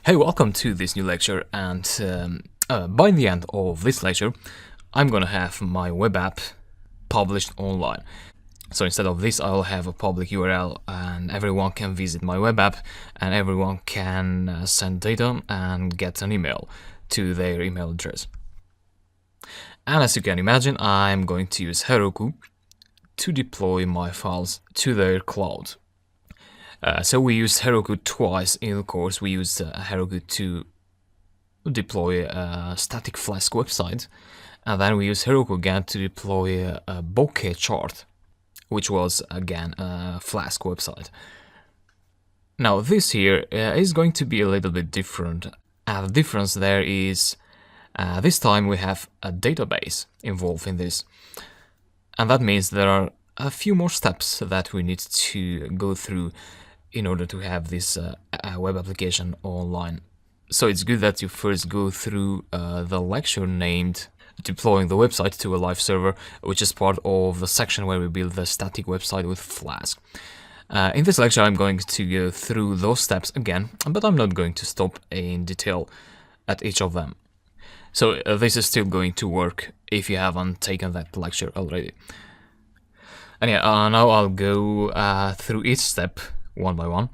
Hey, welcome to this new lecture, and by the end of this lecture, I'm gonna have my web app published online. So instead of this, I'll have a public URL, and everyone can visit my web app, and everyone can send data and get an email to their email address. And as you can imagine, I'm going to use Heroku to deploy my files to their cloud. So we used Heroku twice in the course. We used Heroku to deploy a static Flask website, and then we used Heroku again to deploy a bokeh chart, which was again a Flask website. Now this here is going to be a little bit different, and the difference there is this time we have a database involved in this, and that means there are a few more steps that we need to go through in order to have this web application online. So it's good that you first go through the lecture named Deploying the Website to a Live Server, which is part of the section where we build the static website with Flask. In this lecture I'm going to go through those steps again, but I'm not going to stop in detail at each of them. So this is still going to work if you haven't taken that lecture already. And yeah, now I'll go through each step one by one.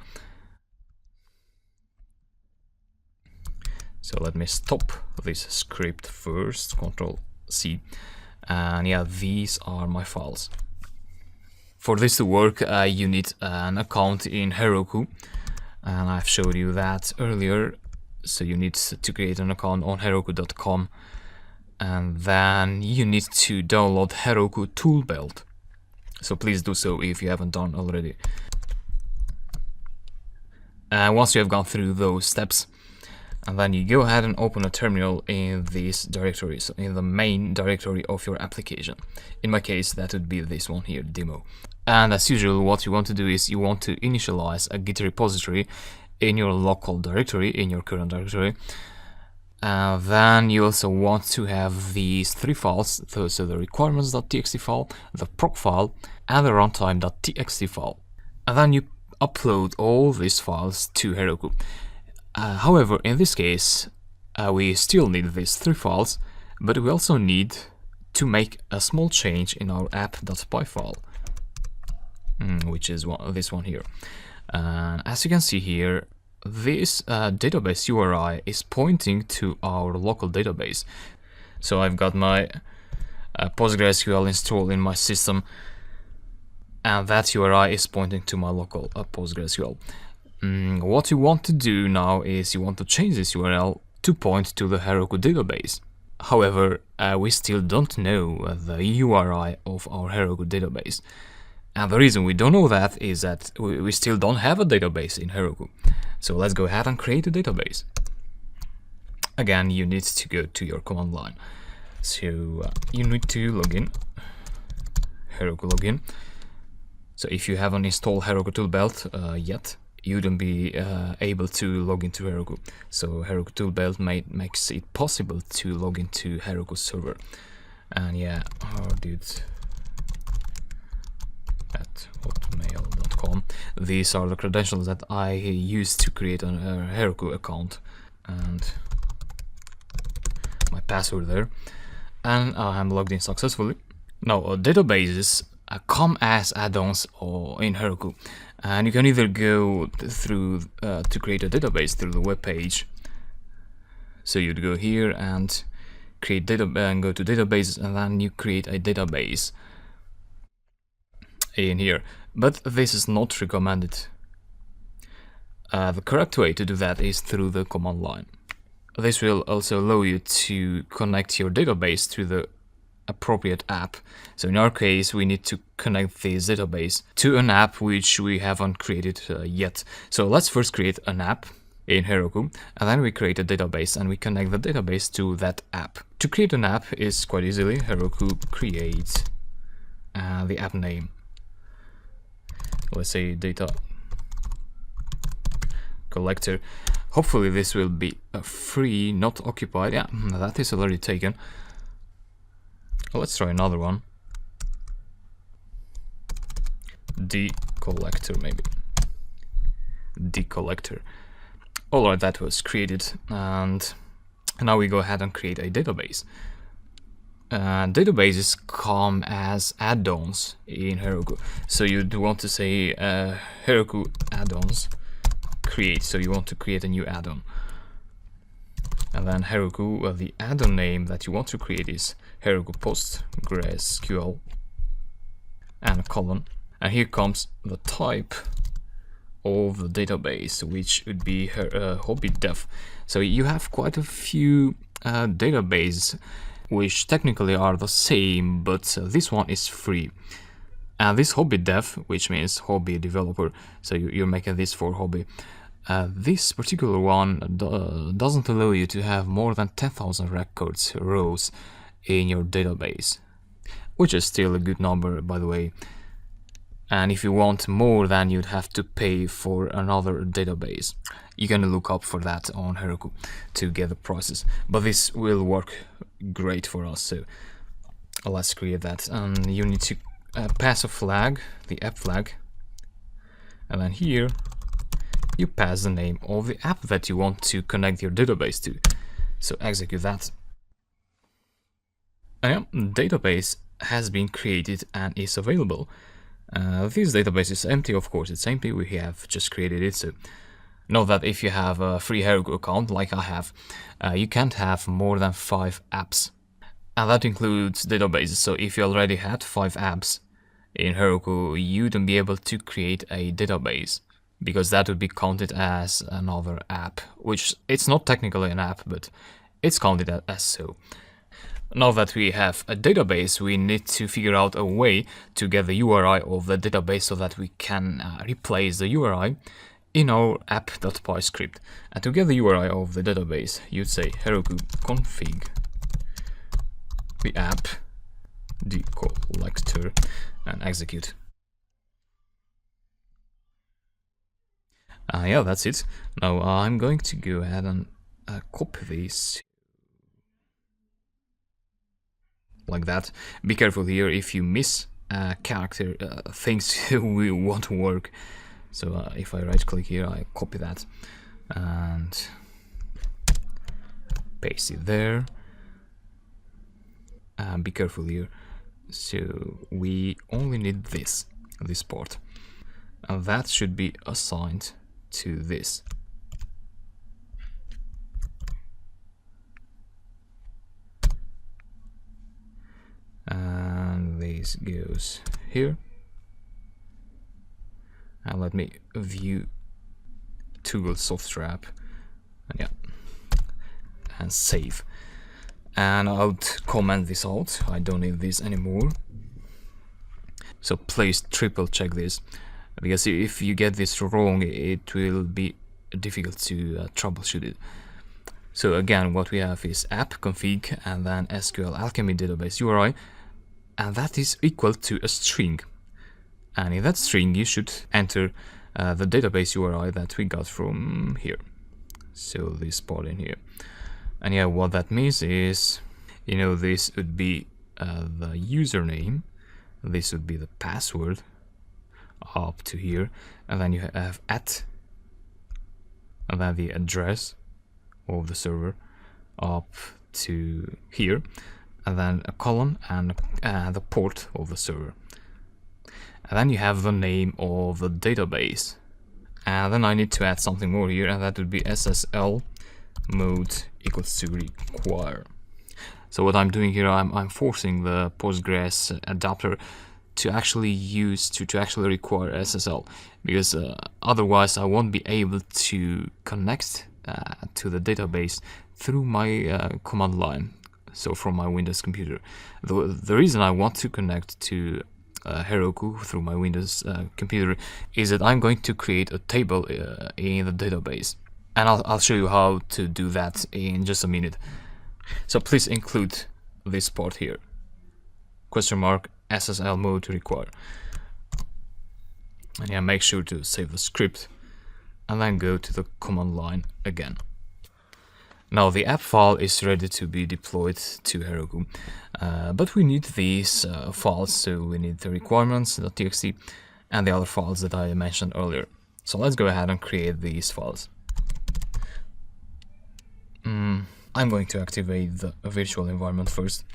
So let me stop this script first, Ctrl+C, and yeah, these are my files. For this to work, you need an account in Heroku, and I've showed you that earlier. So you need to create an account on heroku.com, and then you need to download Heroku Toolbelt. So please do so if you haven't done already. And once you have gone through those steps, and then you go ahead and open a terminal in this directory, so in the main directory of your application. In my case, that would be this one here, demo. And as usual, what you want to do is you want to initialize a Git repository in your local directory, in your current directory. Then you also want to have these three files, so the requirements.txt file, the proc file, and the runtime.txt file. And then you upload all these files to Heroku. However, in this case, we still need these three files, but we also need to make a small change in our app.py file, which is this one here. As you can see here, this database URI is pointing to our local database. So I've got my PostgreSQL installed in my system, and that URI is pointing to my local PostgreSQL. What you want to do now is you want to change this URL to point to the Heroku database. However, we still don't know the URI of our Heroku database. And the reason we don't know that is that we still don't have a database in Heroku. So let's go ahead and create a database. Again, you need to go to your command line. So you need to log in, Heroku login. So if you haven't installed Heroku Toolbelt yet, you wouldn't be able to log into Heroku. So Heroku Toolbelt makes it possible to log into Heroku server. And yeah, hotmail.com. These are the credentials that I used to create a Heroku account, and my password there. And I'm logged in successfully. Now, databases come as add-ons in Heroku, and you can either go through to create a database through the web page. So you'd go here and create database and go to databases, and then you create a database in here. But this is not recommended. The correct way to do that is through the command line. This will also allow you to connect your database to the appropriate app. So in our case, we need to connect this database to an app which we haven't created yet. So let's first create an app in Heroku, and then we create a database and we connect the database to that app. To create an app is quite easily Heroku create the app name. Let's say data collector. Hopefully this will be free, not occupied. Yeah, that is already taken. Let's try another one. Decollector, maybe. Decollector. Alright, that was created, and now we go ahead and create a database. Databases come as add-ons in Heroku. So you'd want to say Heroku add-ons create. So you want to create a new add-on. And then Heroku, the add-on name that you want to create is Heroku PostgreSQL and a colon. And here comes the type of the database, which would be hobby dev. So you have quite a few databases which technically are the same, but this one is free. And this hobby dev, which means hobby developer, so you're making this for hobby. This particular one doesn't allow you to have more than 10,000 records rows in your database, which is still a good number, by the way. And if you want more, then you'd have to pay for another database. You can look up for that on Heroku to get the prices, but this will work great for us. So let's create that. And you need to pass a flag, the app flag, and then here you pass the name of the app that you want to connect your database to. So execute that. And yeah, database has been created and is available. This database is empty, of course it's empty, we have just created it. So know that if you have a free Heroku account like I have, you can't have more than 5 apps. And that includes databases. So if you already had 5 apps in Heroku, you wouldn't be able to create a database, because that would be counted as another app, which it's not technically an app, but it's counted as so. Now that we have a database, we need to figure out a way to get the URI of the database so that we can replace the URI in our app.py script. And to get the URI of the database, you'd say Heroku config the app decollector and execute. Yeah, that's it. Now I'm going to go ahead and copy this like that. Be careful here, if you miss a character, things won't work. So if I right click here, I copy that and paste it there. Be careful here. So we only need this part, and that should be assigned to this. And this goes here. And let me view Toggle software app, and yeah, and save. And I'll comment this out, I don't need this anymore. So please triple check this, because if you get this wrong, it will be difficult to troubleshoot it. So again, what we have is app config and then SQL Alchemy database URI, and that is equal to a string. And in that string, you should enter the database URI that we got from here. So this part in here. And yeah, what that means is, this would be the username, this would be the password up to here, and then you have @ and then the address of the server up to here, and then a colon and the port of the server. And then you have the name of the database. And then I need to add something more here, and that would be SSL mode equals to require. So what I'm doing here, I'm forcing the Postgres adapter to actually actually require SSL, because otherwise I won't be able to connect to the database through my command line, so from my Windows computer. The reason I want to connect to Heroku through my Windows computer is that I'm going to create a table in the database, and I'll show you how to do that in just a minute. So please include this part here, $SSL mode require, and yeah, make sure to save the script and then go to the command line again. Now the app file is ready to be deployed to Heroku, but we need these files, so we need the requirements.txt and the other files that I mentioned earlier. So let's go ahead and create these files. I'm going to activate the virtual environment first.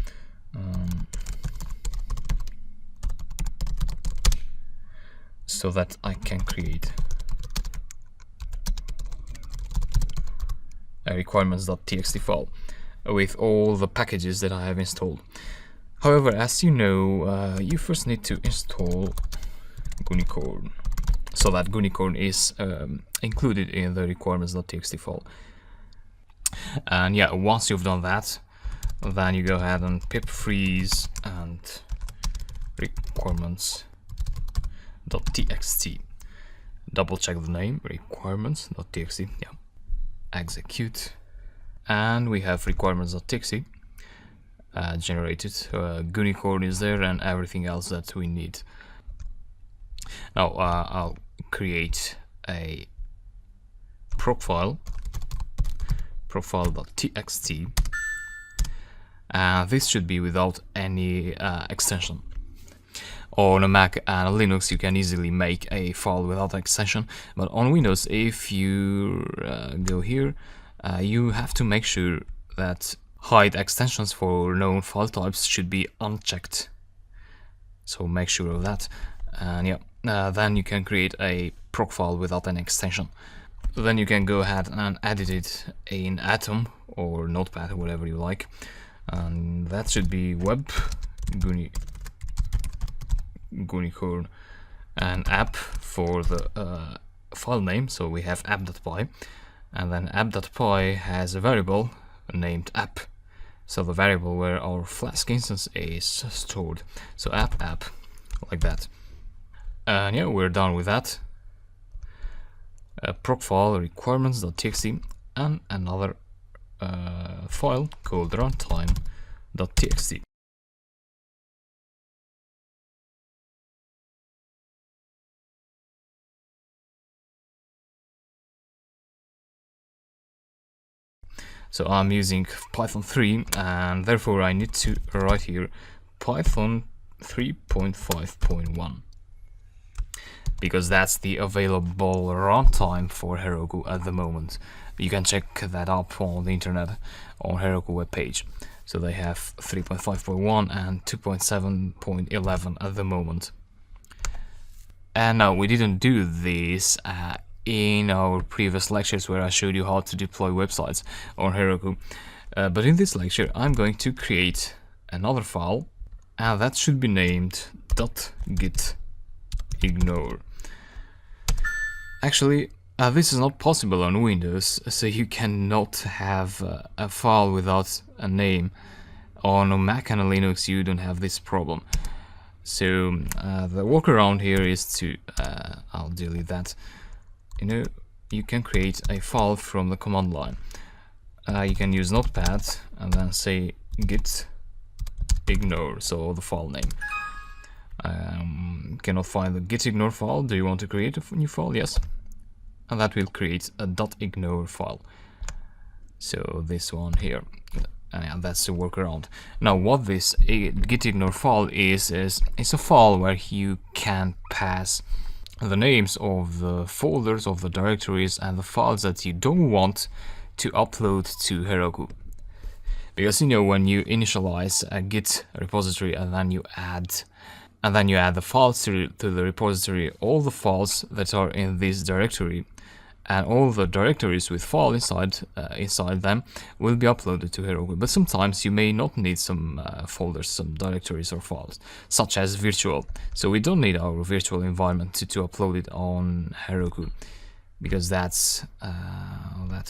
So that I can create a requirements.txt file with all the packages that I have installed. However, as you know, you first need to install Nginx, so that Nginx is included in the requirements.txt file. And yeah, once you've done that, then you go ahead and pip freeze and requirements.txt. Double check the name, requirements.txt. Yeah, execute, and we have requirements.txt generated. Nginx is there and everything else that we need. Now I'll create a profile, profile.txt, and this should be without any extension. On a Mac and a Linux, you can easily make a file without extension, but on Windows, if you go here, you have to make sure that hide extensions for known file types should be unchecked. So make sure of that, and yeah, then you can create a proc file without an extension. Then you can go ahead and edit it in Atom or Notepad or whatever you like, and that should be web Nginx and app for the file name. So we have app.py, and then app.py has a variable named app, so the variable where our Flask instance is stored. So app like that. And yeah, we're done with that. Proc file requirements.txt and another file called runtime.txt. So I'm using Python 3, and therefore I need to write here Python 3.5.1, because that's the available runtime for Heroku at the moment. You can check that up on the internet on Heroku webpage. So they have 3.5.1 and 2.7.11 at the moment. And no, we didn't do this in our previous lectures where I showed you how to deploy websites on Heroku. But in this lecture, I'm going to create another file, and that should be named .gitignore. Actually, this is not possible on Windows, so you cannot have a file without a name. On a Mac and a Linux, you don't have this problem. So the workaround here is to, I'll delete that. You can create a file from the command line. You can use Notepad and then say git ignore, so the file name. Cannot find the gitignore file. Do you want to create a new file? Yes. And that will create a .ignore file. So this one here. And that's the workaround. Now what this gitignore file is it's a file where you can pass the names of the folders, of the directories, and the files that you don't want to upload to Heroku. Because when you initialize a Git repository and then you add the files to the repository, all the files that are in this directory and all the directories with file inside them will be uploaded to Heroku. But sometimes you may not need some folders, some directories or files, such as virtual. So we don't need our virtual environment to upload it on Heroku, because that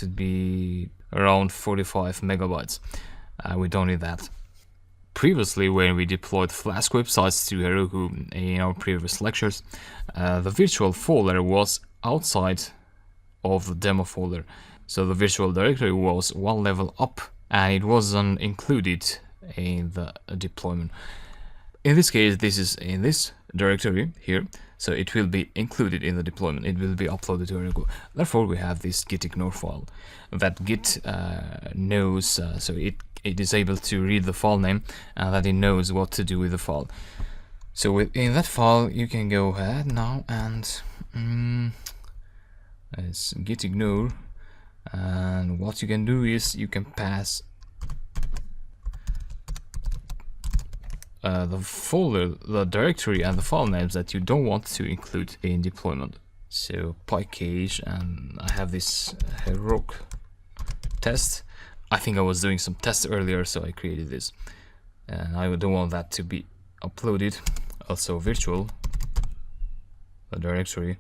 would be around 45 megabytes. We don't need that. Previously, when we deployed Flask websites to Heroku in our previous lectures, the virtual folder was outside of the demo folder. So the virtual directory was one level up and it wasn't included in the deployment. In this case, this is in this directory here, so it will be included in the deployment. It will be uploaded to Heroku. Therefore, we have this gitignore file that Git knows, so it is able to read the file name and that it knows what to do with the file. So within that file, you can go ahead now and let's gitignore And what you can do is you can pass the folder, the directory, and the file names that you don't want to include in deployment. So pycache, and I have this heroic test. I think I was doing some tests earlier, so I created this, and I don't want that to be uploaded. Also virtual, the directory.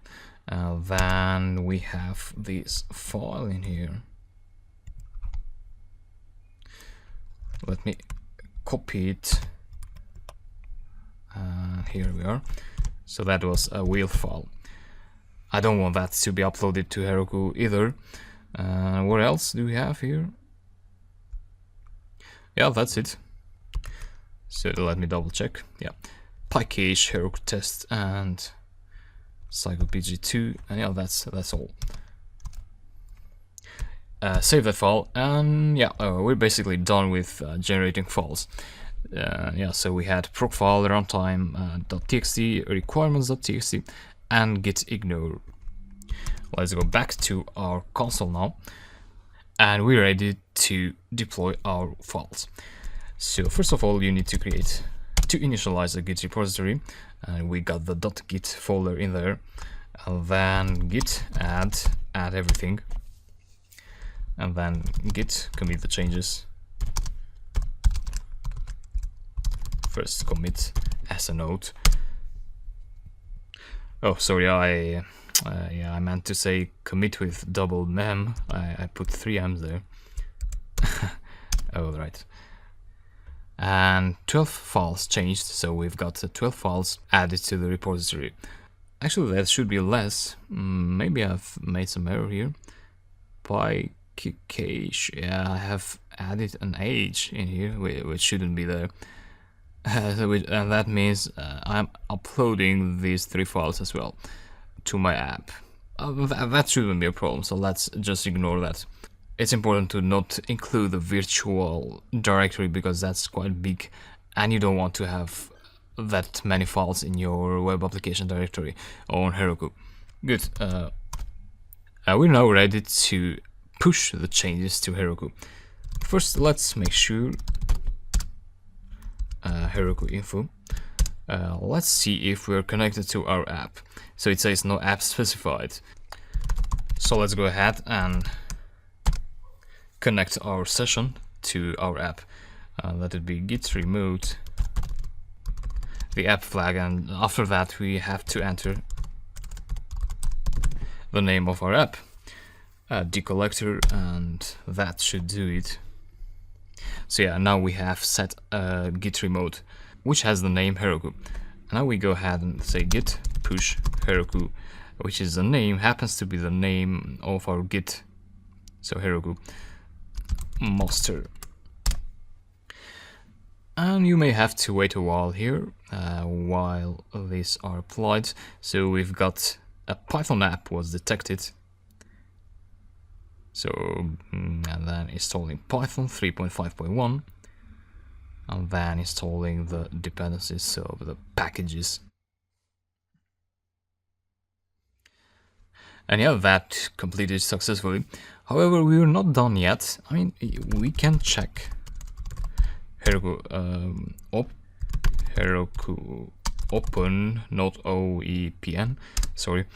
Then we have this file in here. Let me copy it. Here we are. So that was a wheel file. I don't want that to be uploaded to Heroku either. What else do we have here? Yeah, that's it. So let me double check. Yeah, pycache, Heroku test, and psychopg2, and yeah, that's all. Save that file, and yeah, we're basically done with generating files. Yeah, so we had proc file, runtime.txt, requirements.txt, and git ignore. Let's go back to our console now, and we're ready to deploy our files. So first of all, you need to initialize a git repository, and we got the .git folder in there, and then git add everything, and then git commit the changes. First commit as a note. Oh, sorry, I meant to say commit with double mem. I put 3 m's there. Oh, right. And 12 files changed, so we've got 12 files added to the repository. Actually, that should be less. Maybe I've made some error here. Pycache, yeah, I have added an age in here, which shouldn't be there. And that means I'm uploading these 3 files as well to my app. That shouldn't be a problem, so let's just ignore that. It's important to not include the virtual directory because that's quite big, and you don't want to have that many files in your web application directory on Heroku. Good. We're now ready to push the changes to Heroku. First, let's make sure Heroku info. Let's see if we're connected to our app. So it says no app specified. So let's go ahead and connect our session to our app. Let it be git remote the app flag, and after that we have to enter the name of our app, decollector, and that should do it. So yeah, now we have set git remote, which has the name Heroku. Now we go ahead and say git push Heroku, which is the name, happens to be the name of our git. So Heroku master. And you may have to wait a while here while these are applied. So we've got a Python app was detected. So and then installing Python 3.5.1, and then installing the dependencies of the packages. And yeah, that completed successfully. However, we are not done yet. I mean, we can check Heroku Heroku open, not OEPN, sorry.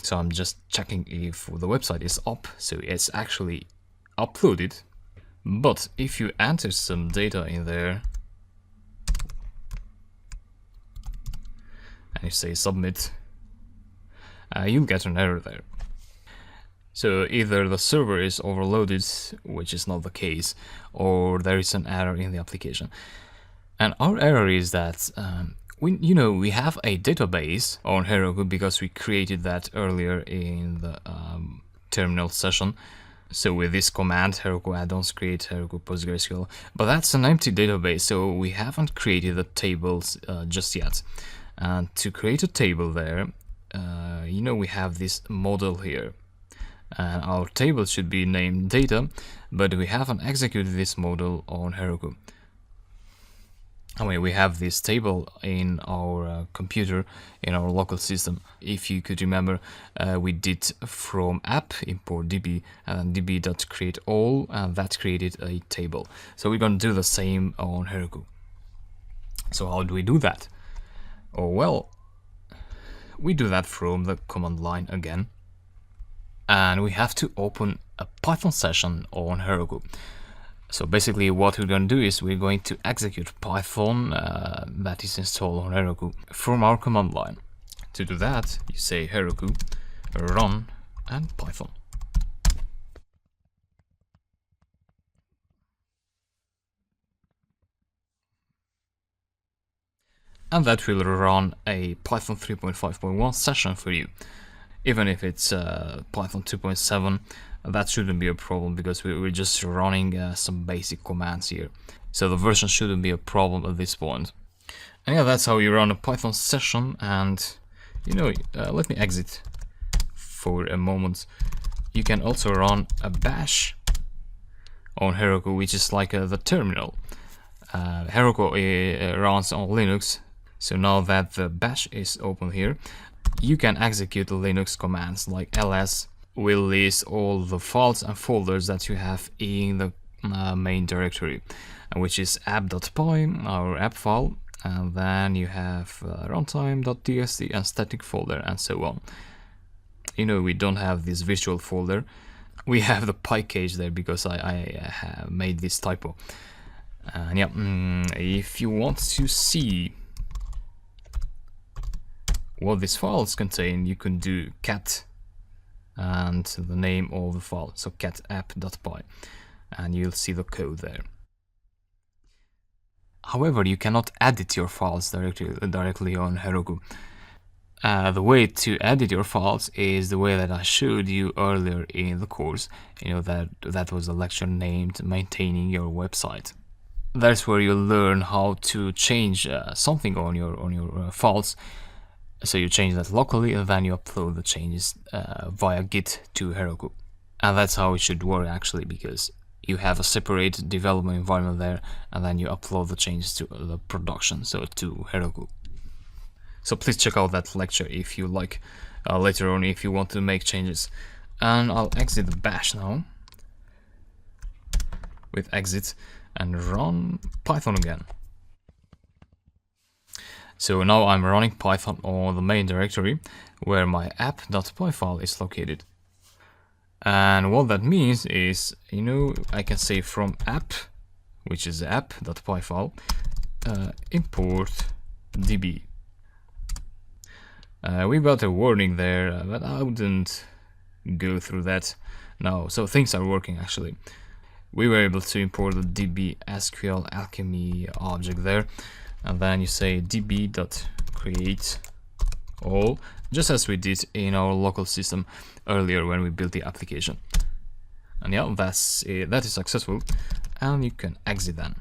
So I'm just checking if the website is up, so it's actually uploaded. But if you enter some data in there and you say submit, you'll get an error there. So either the server is overloaded, which is not the case, or there is an error in the application. And our error is that we have a database on Heroku because we created that earlier in the terminal session. So with this command, Heroku add-ons create Heroku PostgreSQL, but that's an empty database, so we haven't created the tables just yet. And to create a table there, we have this model here. And our table should be named data, but we haven't executed this model on Heroku. I mean, we have this table in our computer, in our local system. If you could remember, we did from app import db and then db.create all, and that created a table. So we're going to do the same on Heroku. So how do we do that? Oh, well, we do that from the command line again. And we have to open a Python session on Heroku. So basically what we're going to do is we're going to execute Python that is installed on Heroku from our command line. To do that, you say Heroku run and Python. And that will run a Python 3.5.1 session for you. Even if it's Python 2.7, that shouldn't be a problem because we're just running some basic commands here. So the version shouldn't be a problem at this point. And yeah, that's how you run a Python session. And you know, let me exit for a moment. You can also run a bash on Heroku, which is like the terminal. Heroku runs on Linux. So now that the bash is open here, you can execute Linux commands like ls will list all the files and folders that you have in the main directory, which is app.py, our app file, and then you have runtime.txt and static folder and so on. You know, we don't have this virtual folder. We have the py cache there because I have made this typo. And yeah, if you want to see what these files contain, you can do cat and the name of the file, so cat app.py, and you'll see the code there. However, you cannot edit your files directly on Heroku. The way to edit your files is the way that I showed you earlier in the course. You know, that was a lecture named Maintaining Your Website. That's where you learn how to change something on your files. So you change that locally and then you upload the changes via Git to Heroku. And that's how it should work actually, because you have a separate development environment there and then you upload the changes to the production, so to Heroku. So please check out that lecture if you like, later on if you want to make changes. And I'll exit the bash now with exit and run Python again. So now I'm running Python on the main directory where my app.py file is located. And what that means is, you know, I can say from app, which is the app.py file, import db. We got a warning there, but I wouldn't go through that now. So things are working actually. We were able to import the db SQL alchemy object there. And then you say db.create all, just as we did in our local system earlier when we built the application. And yeah, that's it. That is successful, and you can exit then.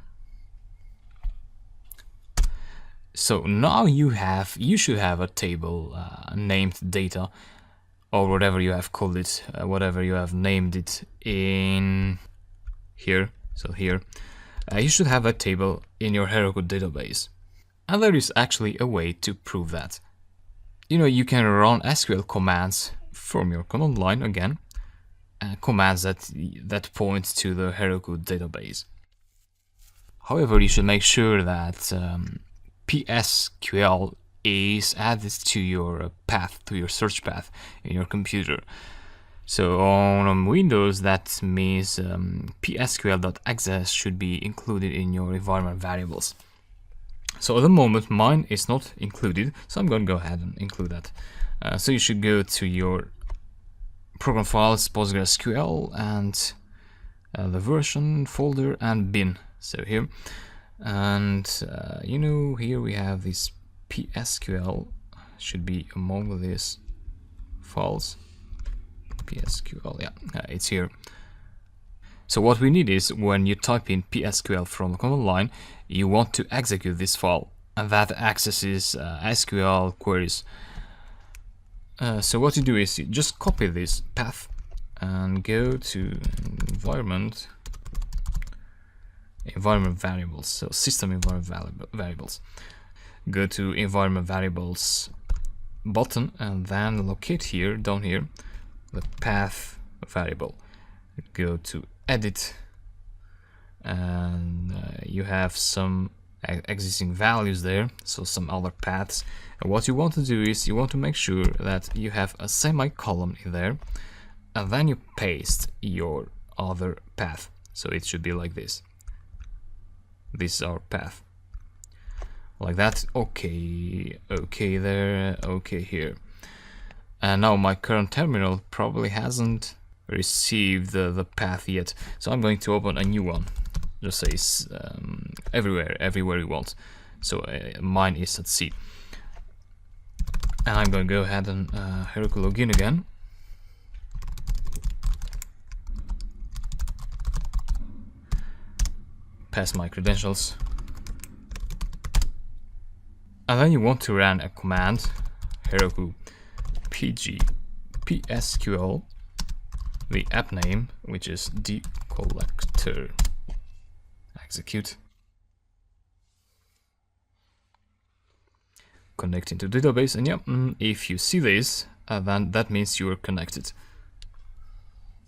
So now you should have a table named data, or whatever you have called it, whatever you have named it in here. So here. You should have a table in your Heroku database. And there is actually a way to prove that. You know, you can run SQL commands from your command line again, commands that point to the Heroku database. However, you should make sure that PSQL is added to your path, to your search path in your computer. So on Windows, that means psql.access should be included in your environment variables. So at the moment, mine is not included, so I'm going to go ahead and include that. So you should go to your program files, PostgreSQL, and the version folder and bin. So here, and you know, here we have this PSQL, should be among these files. PSQL, yeah, it's here. So what we need is, when you type in PSQL from the command line, you want to execute this file, and that accesses SQL queries. So what you do is you just copy this path and go to environment, environment variables, so system environment variables. Go to environment variables button and then locate here, down here, the path variable. Go to edit, and you have some existing values there, so some other paths. And what you want to do is you want to make sure that you have a semicolon in there, and then you paste your other path. So it should be like this. This is our path. Like that. Okay, okay there, okay here. And now my current terminal probably hasn't received the path yet, so I'm going to open a new one. Just says everywhere you want. So mine is at C. And I'm going to go ahead and Heroku login again. Pass my credentials. And then you want to run a command, Heroku pg psql, the app name, which is decollector. Execute. Connecting to database, and yeah, if you see this, then that means you are connected.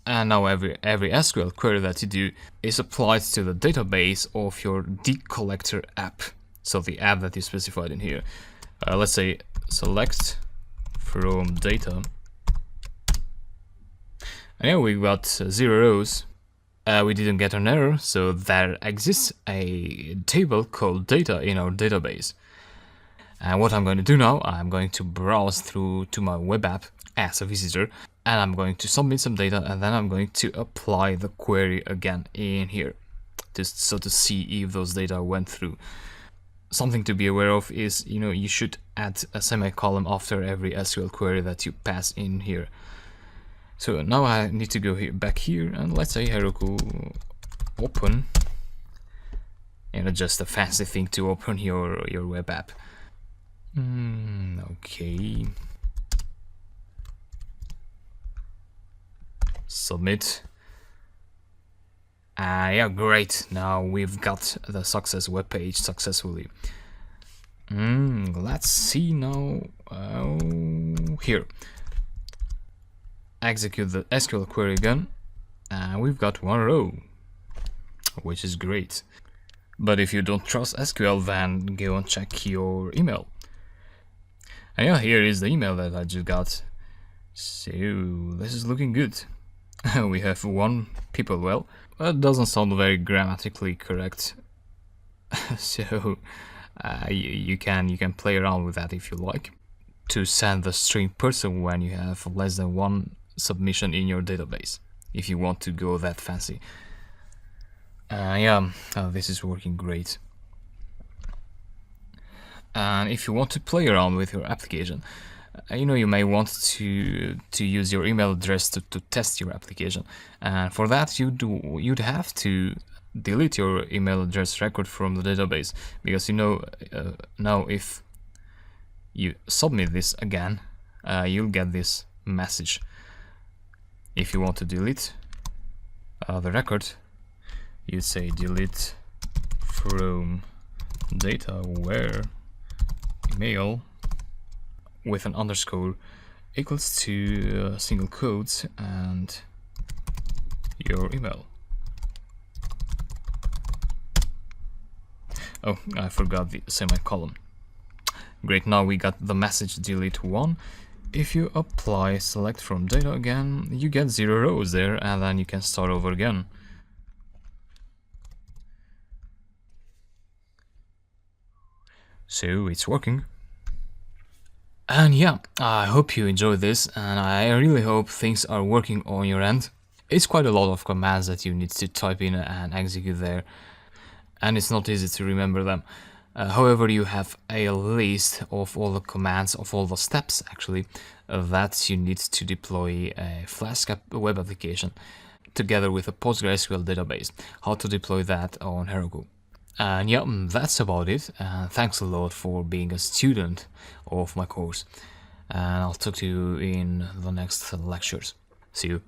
And now every SQL query that you do is applied to the database of your decollector app. So the app that you specified in here. Let's say select from data. And yeah, we got 0 rows. We didn't get an error, so there exists a table called data in our database. And what I'm going to do now, I'm going to browse through to my web app as a visitor, and I'm going to submit some data, and then I'm going to apply the query again in here, just so to see if those data went through. Something to be aware of is, you should add a semicolon after every SQL query that you pass in here. So now I need to go back here, and let's say Heroku open. Just a fancy thing to open your web app. Okay. Submit. Yeah, great. Now we've got the success web page successfully. Let's see now. Here. Execute the SQL query again. And we've got 1 row, which is great. But if you don't trust SQL, then go and check your email. And yeah, here is the email that I just got. So this is looking good. We have 1 people. Well, that doesn't sound very grammatically correct. So you can play around with that if you like, to send the string person when you have less than 1 submission in your database, if you want to go that fancy. Yeah, this is working great. And if you want to play around with your application, you may want to use your email address to test your application. And for that, you'd have to delete your email address record from the database, because now if you submit this again, you'll get this message. If you want to delete the record, you'd say delete from data where email with an underscore equals to single quotes and your email. Oh, I forgot the semicolon. Great, now we got the message delete 1. If you apply select from data again, you get 0 rows there, and then you can start over again. So it's working. And yeah, I hope you enjoyed this, and I really hope things are working on your end. It's quite a lot of commands that you need to type in and execute there, and it's not easy to remember them. However, you have a list of all the commands, of all the steps actually, that you need to deploy a Flask web application together with a PostgreSQL database. How to deploy that on Heroku. And yeah, that's about it. Thanks a lot for being a student of my course. And I'll talk to you in the next lectures. See you.